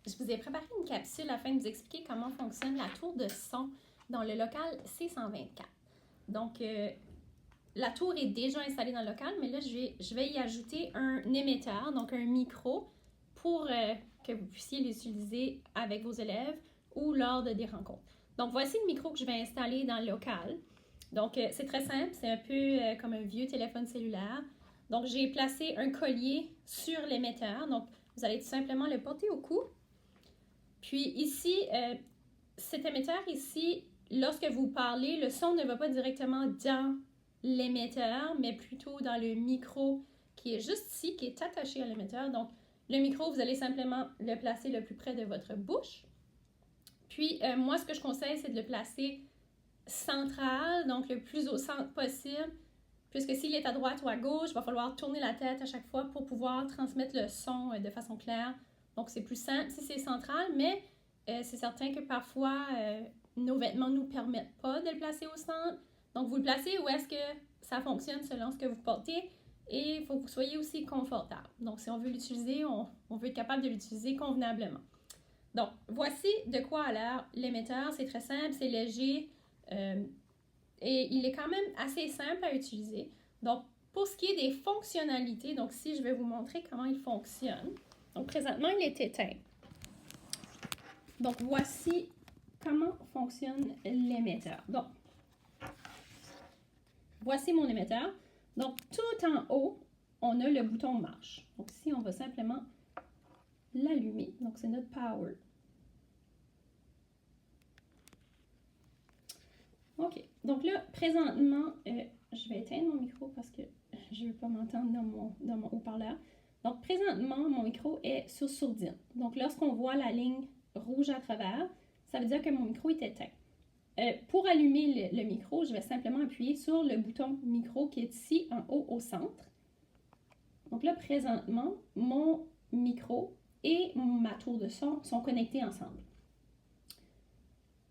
Je vous ai préparé une capsule afin de vous expliquer comment fonctionne la tour de son dans le local C124. Donc, la tour est déjà installée dans le local, mais là, je vais y ajouter un émetteur, donc un micro, pour que vous puissiez l'utiliser avec vos élèves ou lors de des rencontres. Donc, voici le micro que je vais installer dans le local. Donc, c'est très simple, c'est un peu comme un vieux téléphone cellulaire. Donc, j'ai placé un collier sur l'émetteur. Donc, vous allez tout simplement le porter au cou. Puis ici, cet émetteur ici, lorsque vous parlez, le son ne va pas directement dans l'émetteur, mais plutôt dans le micro qui est juste ici, qui est attaché à l'émetteur. Donc, le micro, vous allez simplement le placer le plus près de votre bouche. Puis, moi, ce que je conseille, c'est de le placer central, donc le plus au centre possible, puisque s'il est à droite ou à gauche, il va falloir tourner la tête à chaque fois pour pouvoir transmettre le son de façon claire. Donc, c'est plus simple si c'est central, mais c'est certain que parfois, nos vêtements ne nous permettent pas de le placer au centre. Donc, vous le placez où est-ce que ça fonctionne selon ce que vous portez et il faut que vous soyez aussi confortable. Donc, si on veut l'utiliser, on veut être capable de l'utiliser convenablement. Donc, voici de quoi a l'air l'émetteur. C'est très simple, c'est léger et il est quand même assez simple à utiliser. Donc, pour ce qui est des fonctionnalités, donc ici, je vais vous montrer comment il fonctionne. Donc, présentement, il est éteint. Donc, voici comment fonctionne l'émetteur. Donc, voici mon émetteur. Donc, tout en haut, on a le bouton marche. Donc, ici, on va simplement l'allumer. Donc, c'est notre power. OK. Donc là, présentement, je vais éteindre mon micro parce que je ne veux pas m'entendre dans mon haut-parleur. Donc, présentement, mon micro est sur sourdine. Donc, lorsqu'on voit la ligne rouge à travers, ça veut dire que mon micro est éteint. Pour allumer le micro, je vais simplement appuyer sur le bouton micro qui est ici en haut au centre. Donc là, présentement, mon micro et ma tour de son sont connectés ensemble.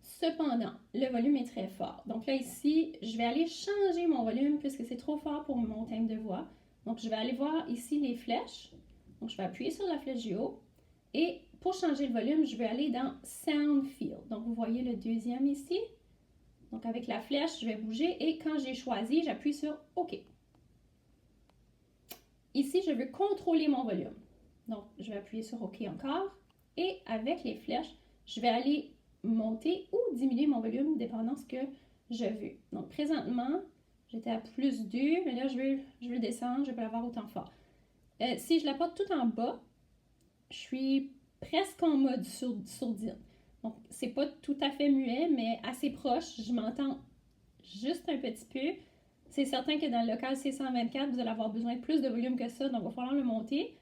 Cependant, le volume est très fort. Donc là, ici, je vais aller changer mon volume puisque c'est trop fort pour mon timbre de voix. Donc, je vais aller voir ici les flèches. Donc, je vais appuyer sur la flèche du haut. Et pour changer le volume, je vais aller dans Sound Field. Donc, vous voyez le deuxième ici. Donc, avec la flèche, je vais bouger et quand j'ai choisi, j'appuie sur OK. Ici, je veux contrôler mon volume. Donc, je vais appuyer sur OK encore. Et avec les flèches, je vais aller monter ou diminuer mon volume, dépendant de ce que je veux. Donc, présentement, j'étais à plus 2, mais là, je veux descendre, je peux l'avoir autant fort. Si je la porte tout en bas, je suis presque en mode sourdine. Donc, c'est pas tout à fait muet, mais assez proche. Je m'entends juste un petit peu. C'est certain que dans le local C124, vous allez avoir besoin de plus de volume que ça, donc il va falloir le monter.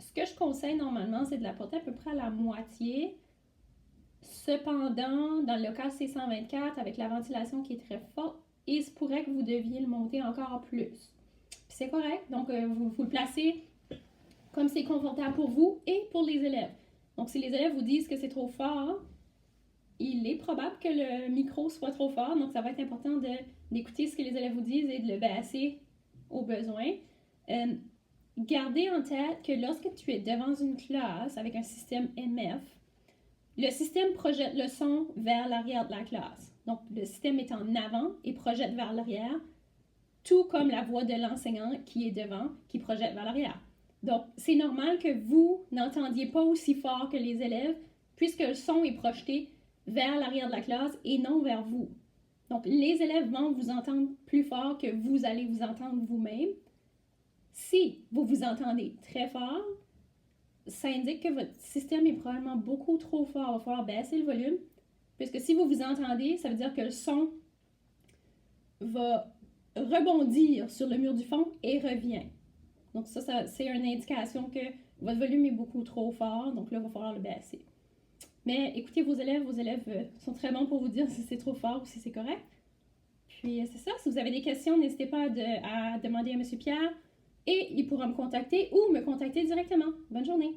Ce que je conseille normalement, c'est de la porter à peu près à la moitié. Cependant, dans le local C124, avec la ventilation qui est très forte, il se pourrait que vous deviez le monter encore plus. Puis c'est correct, donc vous le placez comme c'est confortable pour vous et pour les élèves. Donc, si les élèves vous disent que c'est trop fort, il est probable que le micro soit trop fort. Donc, ça va être important d'écouter ce que les élèves vous disent et de le baisser au besoin. Gardez en tête que lorsque tu es devant une classe avec un système MF, le système projette le son vers l'arrière de la classe. Donc, le système est en avant et projette vers l'arrière, tout comme la voix de l'enseignant qui est devant, qui projette vers l'arrière. Donc, c'est normal que vous n'entendiez pas aussi fort que les élèves, puisque le son est projeté vers l'arrière de la classe et non vers vous. Donc, les élèves vont vous entendre plus fort que vous allez vous entendre vous-même. Si vous vous entendez très fort, ça indique que votre système est probablement beaucoup trop fort. Il va falloir baisser le volume, puisque si vous vous entendez, ça veut dire que le son va rebondir sur le mur du fond et revient. Donc ça c'est une indication que votre volume est beaucoup trop fort, donc là, il va falloir le baisser. Mais écoutez vos élèves sont très bons pour vous dire si c'est trop fort ou si c'est correct. Puis c'est ça, si vous avez des questions, n'hésitez pas à demander à M. Pierre et il pourra me contacter ou me contacter directement. Bonne journée!